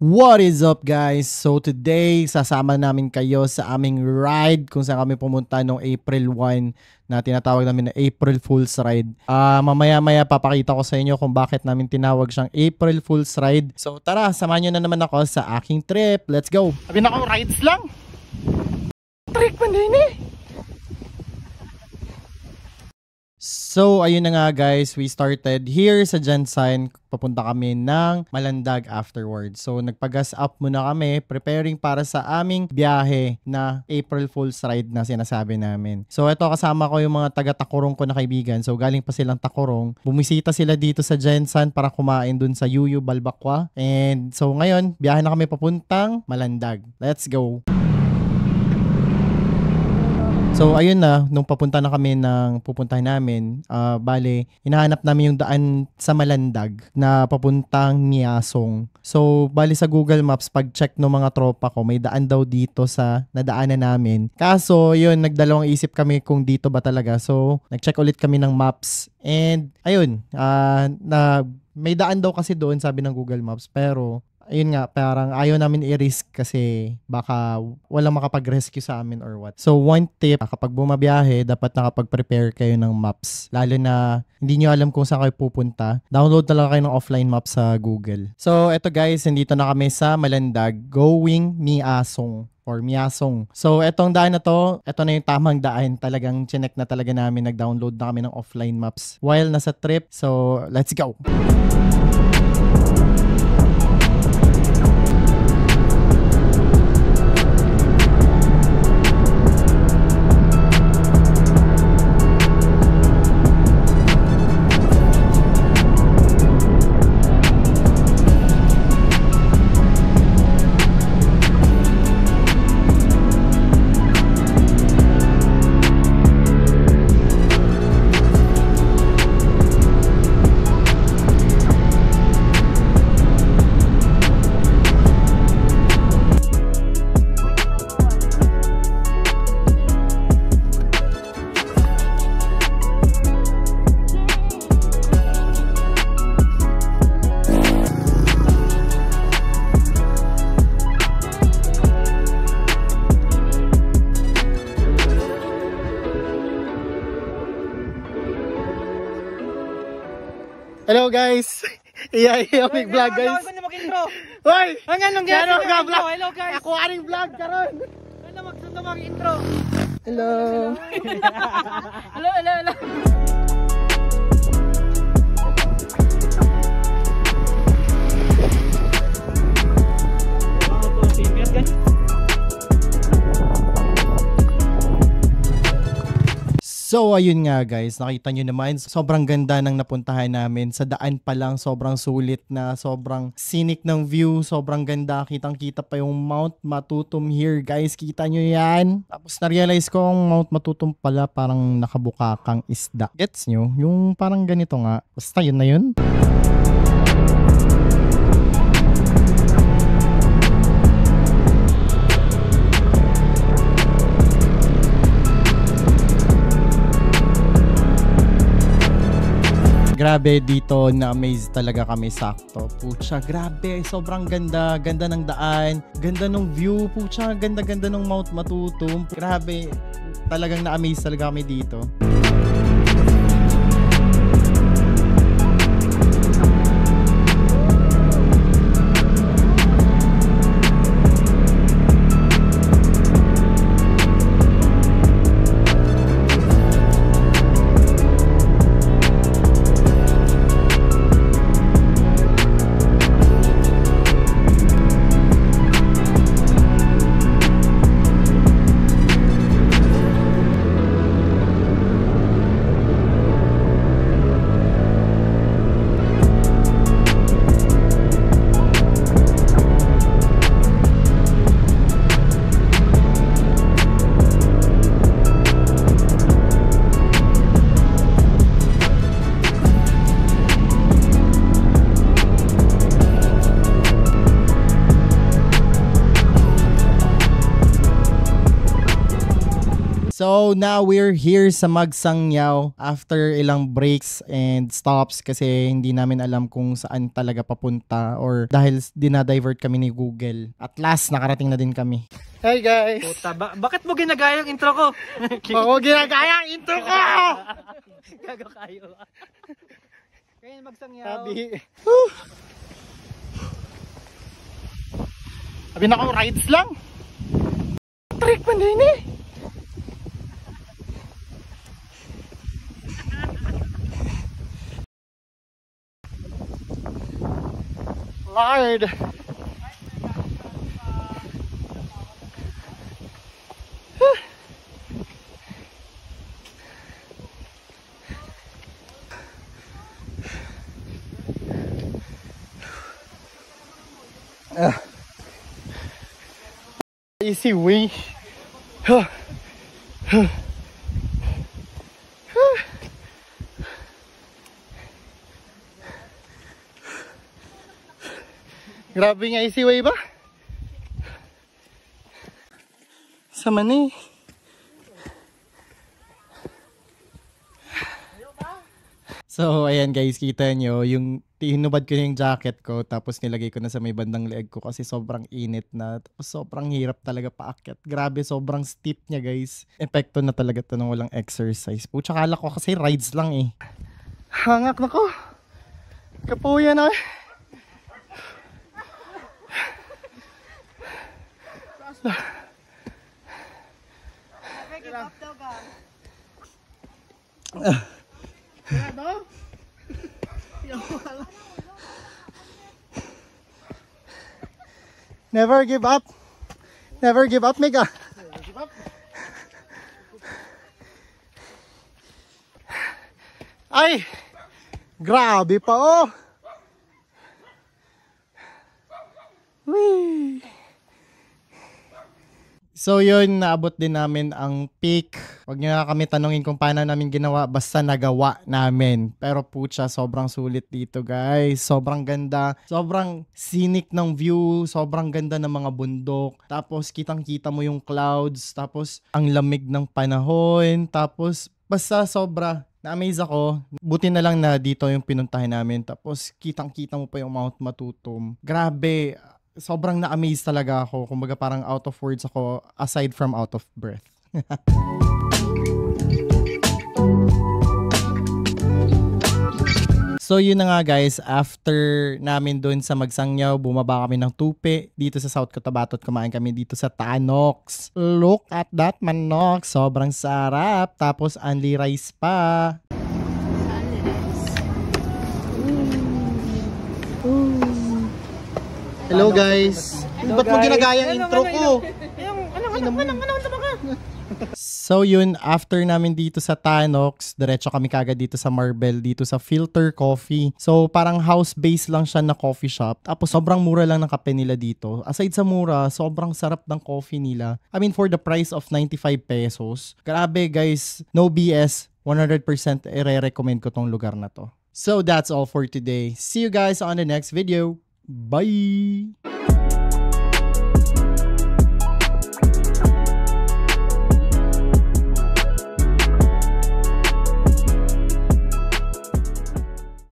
What is up guys? So today, sasama namin kayo sa aming ride kung saan kami pumunta noong April 1 na tinatawag namin na April Fool's Ride. Mamaya-maya papakita ko sa inyo kung bakit namin tinawag siyang April Fool's Ride. So tara, samahan nyo na naman ako sa aking trip. Let's go! Sabi na ako, rides lang! Trick man din eh! So, ayun na nga guys, we started here sa Jensen. Papunta kami ng Malandag afterwards. So, nagpa-gas up muna kami, preparing para sa aming biyahe na April Fool's Ride na sinasabi namin. So, ito kasama ko yung mga taga-Tacorong ko na kaibigan. So, galing pa silang Tacorong. Bumisita sila dito sa Jensen para kumain dun sa Yuyu Balbakwa. And so, ngayon, biyahe na kami papuntang Malandag. Let's go! So, ayun na, nung papunta na kami ng pupuntahan namin, bale, hinahanap namin yung daan sa Malandag na papuntang Miasong. So, bale sa Google Maps, pag-check ng mga tropa ko, may daan daw dito sa nadaanan namin. Kaso, yun, nagdalawang isip kami kung dito ba talaga. So, nag-check ulit kami ng maps. And, ayun, may daan daw kasi doon, sabi ng Google Maps. Pero, ayun nga, parang ayaw namin i-risk kasi baka walang makapag-rescue sa amin or what. So, one tip, kapag bumabiyahe, dapat nakapag-prepare kayo ng maps. Lalo na hindi nyo alam kung saan kayo pupunta. Download talaga kayo ng offline map sa Google. So, eto guys, nandito na kami sa Malandag, going Miasong or Miasong. So, etong daan na to, eto na yung tamang daan. Talagang chinek na talaga namin, nag-download na kami ng offline maps while nasa trip. So, let's go! Hello guys! Iya may vlog guys! Ano mag-intro? Hoy! Hello guys! Ako aring vlog karon. Ano magsundo mag-intro? Hello! Hello! So ayun nga guys, nakita nyo naman, sobrang ganda ng napuntahan namin. Sa daan pa lang, sobrang sulit na, sobrang scenic ng view, sobrang ganda. Kitang-kita pa yung Mount Matutum here guys, kita nyo yan. Tapos na-realize ko ang Mount Matutum pala parang nakabukakang isda. Gets nyo? Yung parang ganito nga. Basta yun na yun. Grabe, dito na-amaze talaga kami sakto. Pucha, grabe, sobrang ganda. Ganda ng daan, ganda ng view. Pucha, ganda-ganda ng Mount Matutum. Grabe, talagang na-amaze talaga kami dito. So now we're here sa Magsangyaw after ilang breaks and stops kasi hindi namin alam kung saan talaga papunta or dahil dinadivert kami ni Google. At last, nakarating na din kami. Hi guys! Puta, bakit mo ginagaya yung intro ko? Oo, ginagaya ang intro ko! Gago kayo. Kaya Magsangyaw. Sabi na ko, rides lang. Trick man din eh. Lord. Easy way. Grabe nga, easy way ba? Sama na eh. So, ayan guys, kita nyo, yung tinubad ko na yung jacket ko, tapos nilagay ko na sa may bandang leeg ko kasi sobrang init na, tapos sobrang hirap talaga paakyat. Grabe, sobrang steep niya guys. Epekto na talaga to nung walang exercise. Pucha, kala ko kasi rides lang eh. Hangak na ko. Kapuya na eh. Never give up. Never give up, Mega. Ay! Grabe pa oh! Whee! So yun, naabot din namin ang peak. Huwag nyo na kami tanongin kung paano namin ginawa, basta nagawa namin. Pero pucha, sobrang sulit dito guys. Sobrang ganda, sobrang scenic ng view, sobrang ganda ng mga bundok. Tapos kitang kita mo yung clouds, tapos ang lamig ng panahon, tapos basta sobra. Na-amaze ako. Buti na lang na dito yung pinuntahan namin. Tapos kitang kita mo pa yung Mount Matutum. Grabe. Sobrang na-amaze talaga ako. Kumbaga parang out of words ako aside from out of breath. So yun na nga guys, after namin dun sa Magsangyaw, bumaba kami ng Tupi dito sa South Cotabato at kumain kami dito sa Tanox. Look at that manok, sobrang sarap. Tapos only rice pa. Hello guys. Ba't mo ginagaya ang intro ko? So yun, after namin dito sa Tanox, diretso kami kagad dito sa Marbel, dito sa Filter Coffee. So parang house-based lang siya na coffee shop. Tapos sobrang mura lang ng kape nila dito. Aside sa mura, sobrang sarap ng coffee nila. I mean, for the price of 95 pesos. Grabe guys, no BS, 100% i-recommend ko tong lugar na to. So that's all for today. See you guys on the next video. Bye!